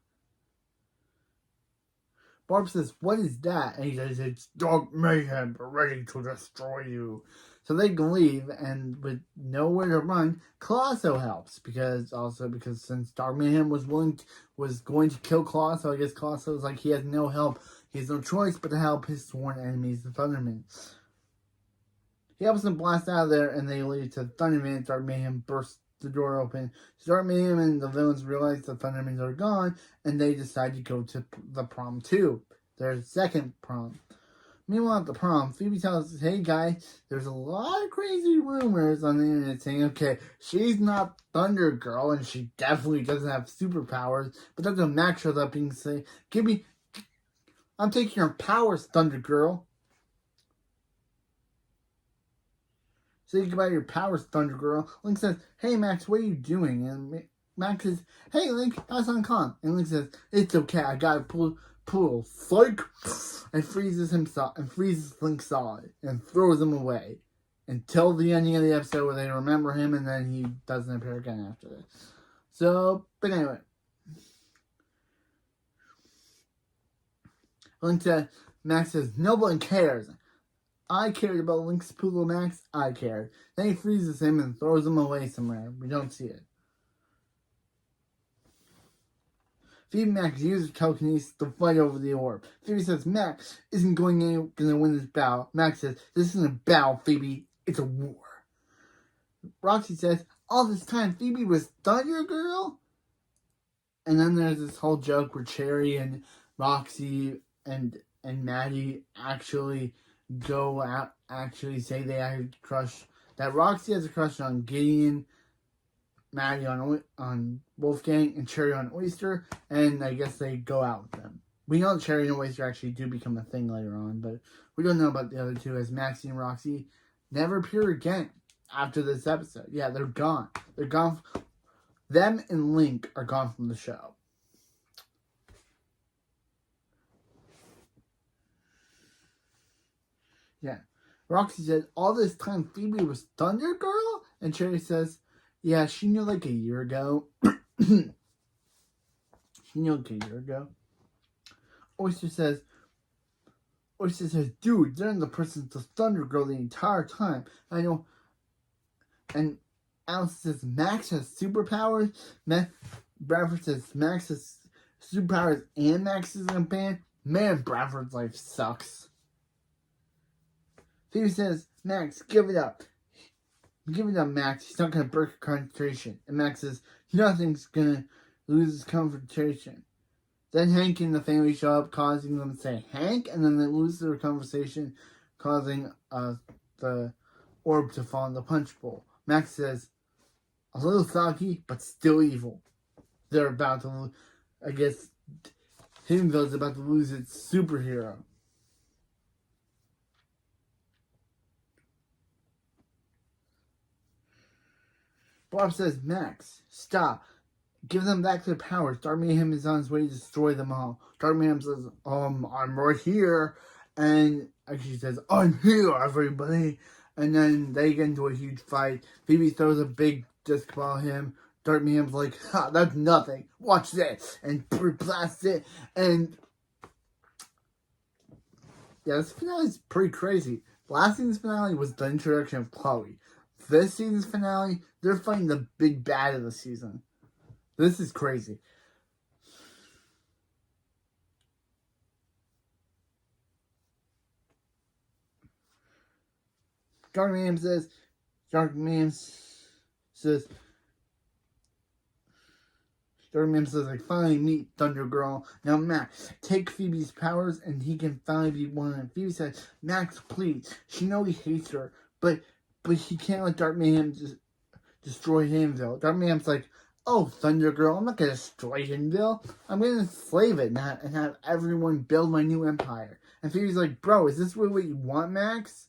Barb says, "What is that?" And he says, "It's Dark Mayhem, ready to destroy you." So they can leave, and with nowhere to run, Colosso helps because since Dark Mayhem was going to kill Colosso, I guess Colosso was like he has no help, he has no choice but to help his sworn enemies, the Thundermen. He helps them blast out of there, and they lead to Thunderman. Dark Mayhem bursts the door open. So Dark Mayhem and the villains realize the Thundermen are gone, and they decide to go to the prom too, their second prom. Meanwhile, at the prom, Phoebe tells us, "Hey guys, there's a lot of crazy rumors on the internet saying, okay, she's not Thunder Girl, and she definitely doesn't have superpowers." But that's when Max shows up and says, "I'm taking your powers, Thunder Girl." "Say goodbye to your powers, Thunder Girl." Link says, "Hey Max, what are you doing?" And Max says, "Hey Link, pass on calm." And Link says, "It's okay, I gotta pull psych," and freezes Link solid and throws him away until the ending of the episode where they remember him, and then he doesn't appear again after this. So, but anyway, Max says, "No one cares. I cared about Link's poodle, Max. I cared." Then he freezes him and throws him away somewhere. We don't see it. Phoebe and Max use telekinesis to fight over the orb. Phoebe says Max isn't going to win this battle. Max says, "This isn't a battle, Phoebe. It's a war." Roxy says, "All this time Phoebe was Thunder Girl?" And then there's this whole joke where Cherry and Roxy and Maddie actually go out, say they had a crush, that Roxy has a crush on Gideon, Maddie on Wolfgang, and Cherry on Oyster, and I guess they go out with them. We know Cherry and Oyster actually do become a thing later on, but we don't know about the other two, as Maxie and Roxy never appear again after this episode. Yeah, they're gone. They're gone. Them and Link are gone from the show. Yeah. Roxy said, "All this time Phoebe was Thunder Girl?" And Cherry says, "Yeah, she knew like a year ago." Oyster says, "Dude, they're in the person to Thunder Girl the entire time. I know." And Allison says Max has superpowers. Bradford says Max has superpowers and Max is in a band. Man, Bradford's life sucks. Phoebe says, Max, give it up. Give it up, Max. He's not going to break concentration. And Max says, nothing's going to lose his concentration. Then Hank and the family show up, causing them to say Hank, and then they lose their conversation, causing the orb to fall in the punch bowl. Max says, a little soggy, but still evil. They're about to lose, I guess, Hiddenville's about to lose its superhero. Bob says, Max, stop. Give them back their powers. Dark Mayhem is on his way to destroy them all. Dark Mayhem says, I'm right here. And actually says, I'm here, everybody. And then they get into a huge fight. Phoebe throws a big disc ball at him. Dark Mayhem's like, ha, that's nothing. Watch this. And blasts it. And yeah, this finale is pretty crazy. Last season's finale was the introduction of Chloe. This season's finale, they're fighting the big bad of the season. This is crazy. Dark Mayhem says, I finally meet Thunder Girl. Now, Max, take Phoebe's powers and he can finally be one. And Phoebe says, Max, please. She knows he hates her, but he can't let Dark Mayhem destroy Hiddenville. Dark Mayhem's like, oh, Thunder Girl, I'm not going to destroy Hiddenville. I'm going to enslave it and have everyone build my new empire. And Phoebe's like, bro, is this really what you want, Max?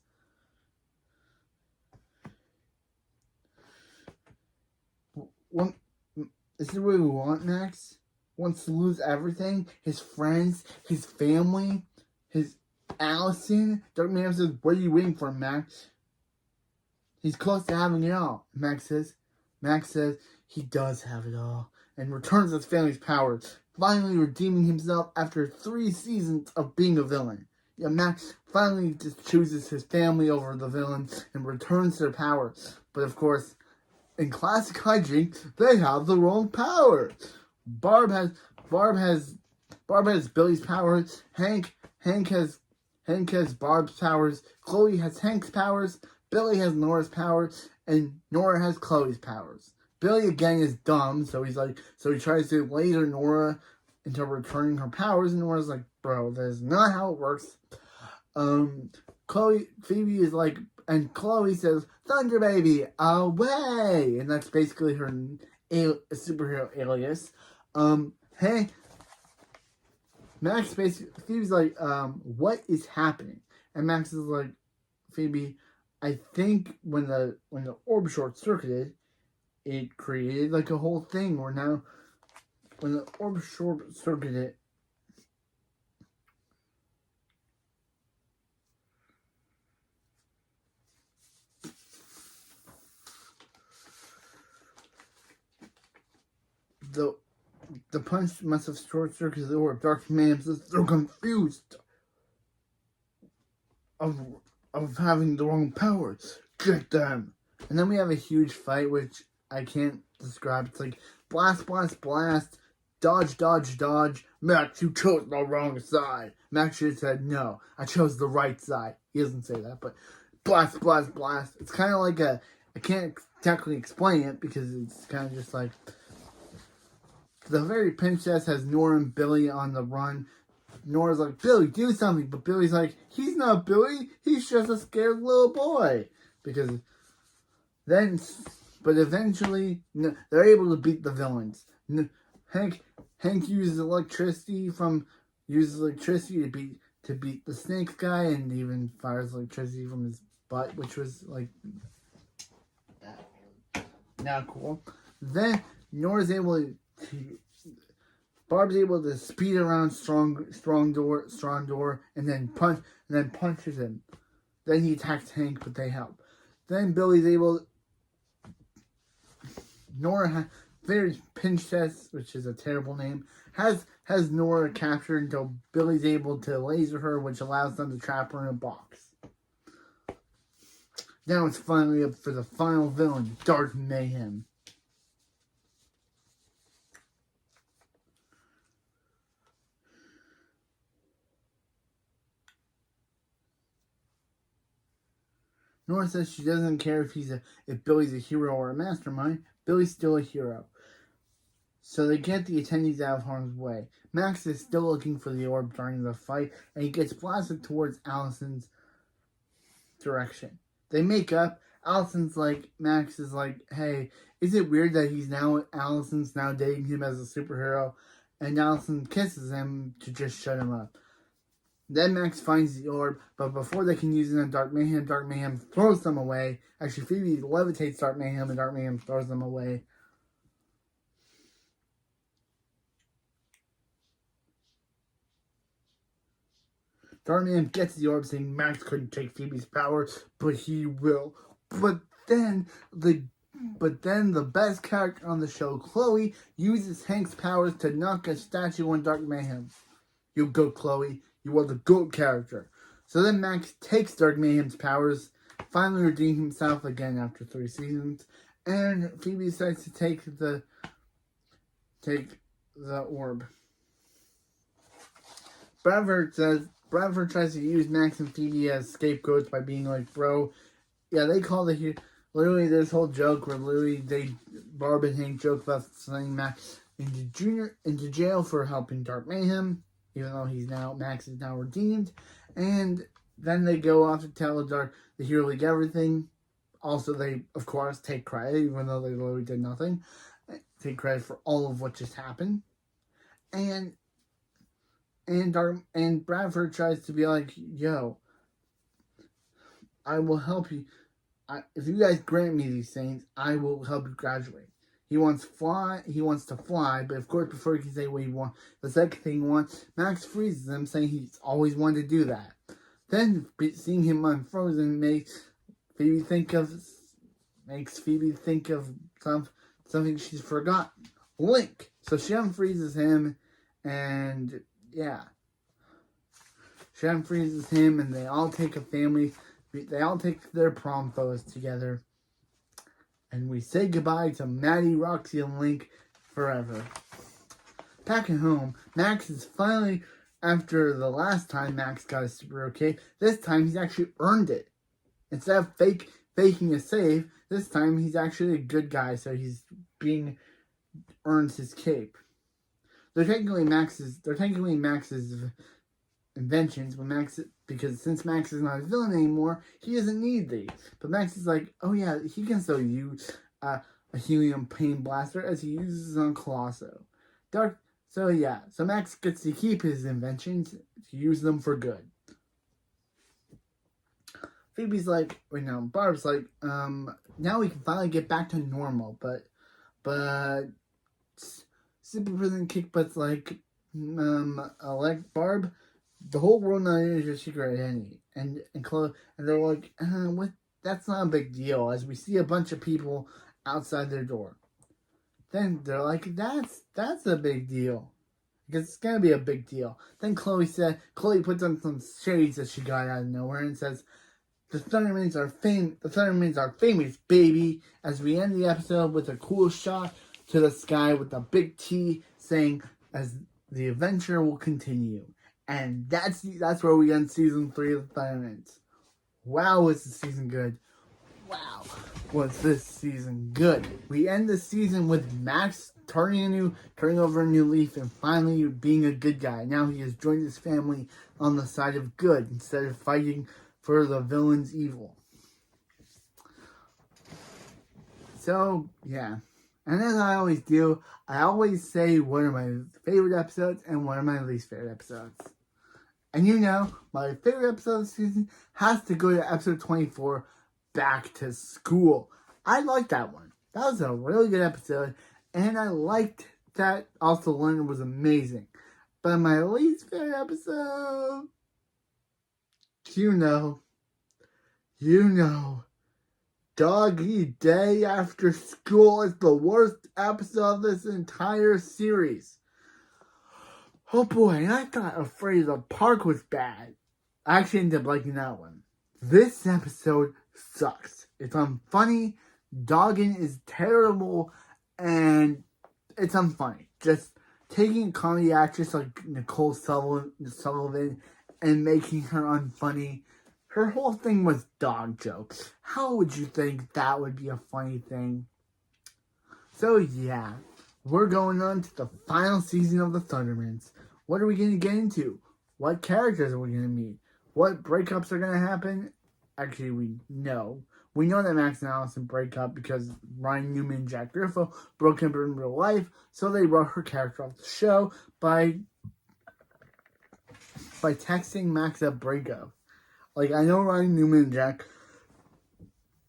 Is this what we want, Max? Wants to lose everything? His friends, his family, his Allison? Dark Mayhem says, what are you waiting for, Max? He's close to having it all. Max says he does have it all. And returns his family's powers. Finally redeeming himself after 3 seasons of being a villain. Yeah, Max finally just chooses his family over the villain and returns their power. But of course, in classic hijinks, they have the wrong power. Barb has Billy's powers. Hank has Barb's powers. Chloe has Hank's powers. Billy has Nora's powers, and Nora has Chloe's powers. Billy again is dumb, so he tries to laser Nora into returning her powers, and Nora's like, bro, that's not how it works. Phoebe is like, and Chloe says, Thunder Baby, away! And that's basically her superhero alias. Hey, Max basically, Phoebe's like, what is happening? And Max is like, Phoebe, I think when the orb short-circuited, it created like a whole thing where now, when the orb short-circuited, the punch must have short-circuited the orb. Dark Mayhem says they're confused of having the wrong powers. Get them. And then we have a huge fight, which I can't describe. It's like blast, blast, blast, dodge, dodge, dodge. Max, you chose the wrong side. Max should have said, no, I chose the right side. He doesn't say that, but blast, blast, blast. It's kind of like I can't technically explain it because it's kind of just like, the very princess has Nora and Billy on the run. Nora's like, Billy, do something. But Billy's like, he's not Billy. He's just a scared little boy. But eventually, they're able to beat the villains. Hank uses electricity to beat the snake guy, and even fires electricity from his butt, which was like not cool. Then Barb's able to speed around strong door, and then punches him. Then he attacks Hank, but they help. Then Billy's able. Nora very Princess, which is a terrible name, has Nora captured until Billy's able to laser her, which allows them to trap her in a box. Now it's finally up for the final villain, Dark Mayhem. Nora says she doesn't care if Billy's a hero or a mastermind. Billy's still a hero. So they get the attendees out of harm's way. Max is still looking for the orb during the fight, and he gets blasted towards Allison's direction. They make up. Max is like, hey, is it weird that Allison's now dating him as a superhero? And Allison kisses him to just shut him up. Then Max finds the orb, but before they can use it on Dark Mayhem throws them away. Actually, Phoebe levitates Dark Mayhem, and Dark Mayhem throws them away. Dark Mayhem gets the orb, saying Max couldn't take Phoebe's power, but he will. But then the best character on the show, Chloe, uses Hank's powers to knock a statue on Dark Mayhem. You go, Chloe. You are the GOAT character. So then Max takes Dark Mayhem's powers, finally redeems himself again after 3 seasons, and Phoebe decides to take the orb. Bradford tries to use Max and Phoebe as scapegoats by being like, bro, yeah, they call literally this whole joke where Barb and Hank joke about sending Max into jail for helping Dark Mayhem, even though Max is now redeemed. And then they go off to tell the Hero League everything. Also, they, of course, take credit, even though they literally did nothing. Take credit for all of what just happened. And Bradford tries to be like, yo, I will help you. If you guys grant me these things, I will help you graduate. He wants to fly, but of course, before he can say what he wants, the second thing he wants, Max freezes him, saying he's always wanted to do that. Then, seeing him unfrozen makes Phoebe think of something she's forgotten. Link. So she unfreezes him, and yeah. She unfreezes him, and they all take their prom photos together. And we say goodbye to Maddie, Roxy, and Link forever. Back at home, Max is finally, after the last time Max got a superhero cape, this time he's actually earned it. Instead of faking a save, this time he's actually a good guy, so he's earns his cape. They're technically Max's inventions, because since Max is not a villain anymore, he doesn't need these. But Max is like, oh yeah, he can still use a helium pain blaster as he uses on Colosso. So Max gets to keep his inventions, to use them for good. Phoebe's like, Barb's like, now we can finally get back to normal, but supervillain Kickbutt's like, Barb, the whole world now knows your secret identity. And they're like, what? That's not a big deal, as we see a bunch of people outside their door. Then they're like, that's a big deal. Because it's gonna be a big deal. Then Chloe puts on some shades that she got out of nowhere and says, the Thundermans are famous, baby. As we end the episode with a cool shot to the sky with a big T saying, as the adventure will continue. And that's where we end season 3 of the Thundermans. Wow, was the season good. Wow, was this season good. We end the season with Max turning over a new leaf and finally being a good guy. Now he has joined his family on the side of good instead of fighting for the villain's evil. So, yeah. And as I always do, I always say what are my favorite episodes and what are my least favorite episodes. And my favorite episode of the season has to go to episode 24, Back to School. I liked that one. That was a really good episode. And I liked that also Leonard was amazing. But my least favorite episode, Doggy Day After School is the worst episode of this entire series. Oh boy, and I thought Afraid of the Park was bad. I actually ended up liking that one. This episode sucks. It's unfunny. Dogging is terrible, and it's unfunny. Just taking a comedy actress like Nicole Sullivan and making her unfunny. Her whole thing was dog jokes. How would you think that would be a funny thing? So yeah, we're going on to the final season of the Thundermans. What are we going to get into? What characters are we going to meet? What breakups are going to happen? Actually, we know. We know that Max and Allison break up because Ryan Newman and Jack Griffo broke up in real life, so they wrote her character off the show by texting Max a breakup. Like, I know Ryan Newman and Jack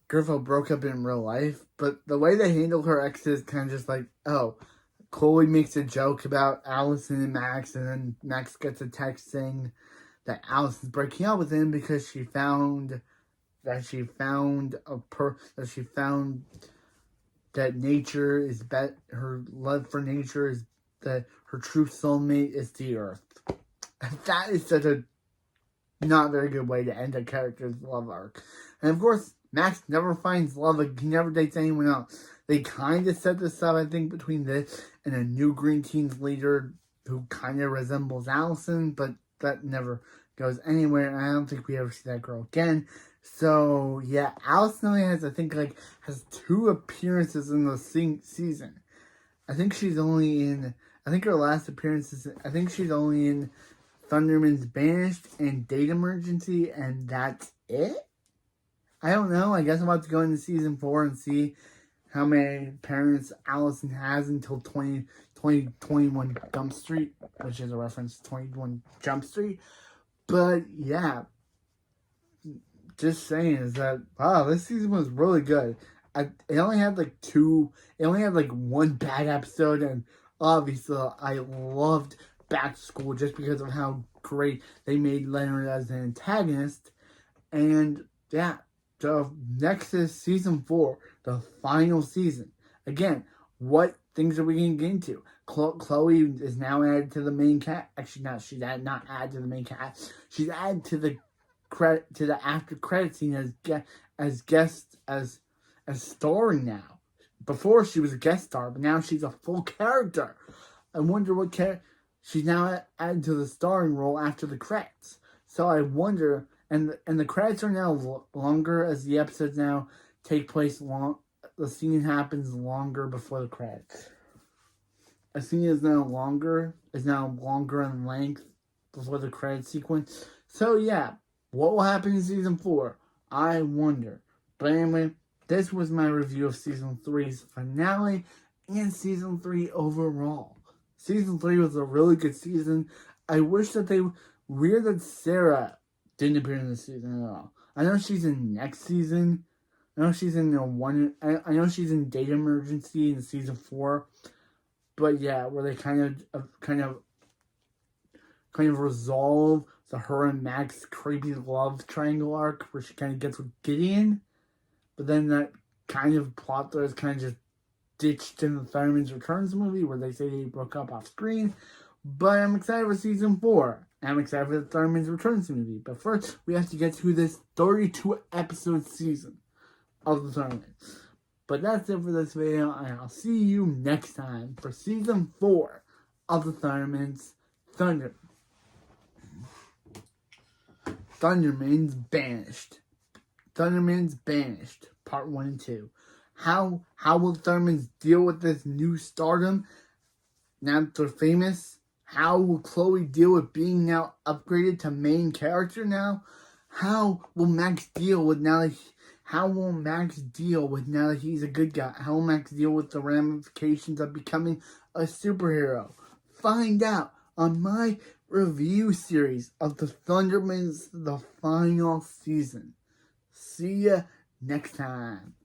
Griffo broke up in real life, but the way they handle her ex is kind of just like, oh, Chloe makes a joke about Allison and Max, and then Max gets a text saying that Allison's breaking up with him because she found that nature is her love for nature is that her true soulmate is the earth. That is such a not very good way to end a character's love arc. And of course, Max never finds love. He never dates anyone else. They kind of set this up, I think, between this and a new Green Teens leader who kind of resembles Allison, but that never goes anywhere. And I don't think we ever see that girl again. So yeah, Allison only has, I think, has 2 appearances in the season. I think she's only in. I think her last appearance is. I think she's only in Thunderman's Banished and Date Emergency, and that's it. I don't know. I guess I'm about to go into season 4 and see how many parents Allison has until 2021 Jump Street, which is a reference to 21 Jump Street. But yeah, just saying is that, wow, this season was really good. It only had one bad episode, and obviously I loved Back to School just because of how great they made Leonard as an antagonist. And yeah, so next is season 4, the final season. Again, what things are we going to get into? Chloe is now added to the main cast. Actually, no, she's not added to the main cast. She's added to the after credit scene as starring now. Before she was a guest star, but now she's a full character. I wonder what she's now added to the starring role after the credits. So I wonder, and the credits are now longer as the episodes now take place the scene happens longer before the credits. A scene is now longer in length before the credit sequence. So yeah, what will happen in season 4? I wonder. But anyway, this was my review of season 3's finale and season 3 overall. Season 3 was a really good season. I wish that weird that Sarah didn't appear in this season at all. I know she's in next season. I know she's in I know she's in Date Emergency in season 4. But yeah, where they kind of resolve the her and Max creepy love triangle arc where she kind of gets with Gideon. But then that kind of plot thread is kind of just ditched in the Thunderman's Returns movie where they say they broke up off screen. But I'm excited for season 4. I'm excited for the Thunderman's Returns movie. But first, we have to get to this 32 episode season of the Thundermans. But that's it for this video, and I'll see you next time for season 4 of the Thundermans. Thunderman's Banished. Thunderman's Banished, part 1 and 2. How will Thundermans deal with this new stardom now that they're famous? How will Chloe deal with being now upgraded to main character now? How will Max deal with now that he's a good guy? How will Max deal with the ramifications of becoming a superhero? Find out on my review series of the Thundermans, the final season. See ya next time.